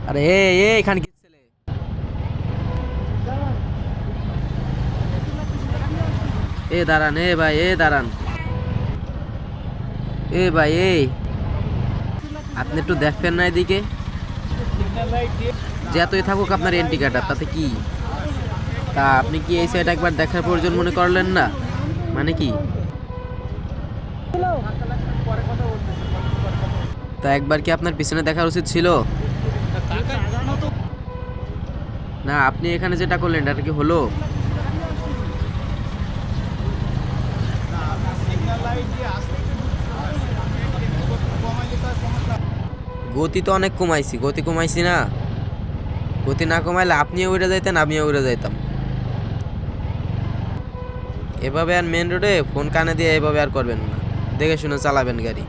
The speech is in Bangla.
আরে এখানে কি ছেলে? দাঁড়ান ভাই, দাঁড়ান। ভাই আপনি একটু দেখবেন না এদিকে? যতই থাকুক আপনার এন্ট্রি কার্ডার, তাতে কি? তা আপনি কি এই সাইড একবার দেখার প্রয়োজন মনে করলেন না? মানে কি? তা একবার কি আপনার পিছনে দেখার উচিত ছিল? না, আপনি এখানে যেটা করলেন এটা কি হলো? গতি তো অনেক কমাইছি, গতি কমাইছি না? গতি না কমাইলে আপনিও উড়ে যাইতেন, আমিও উড়ে যাইতাম। এভাবে আর মেন রোডে ফোন কানে দিয়ে এভাবে আর করবেন না, দেখে শুনে চালাবেন গাড়ি।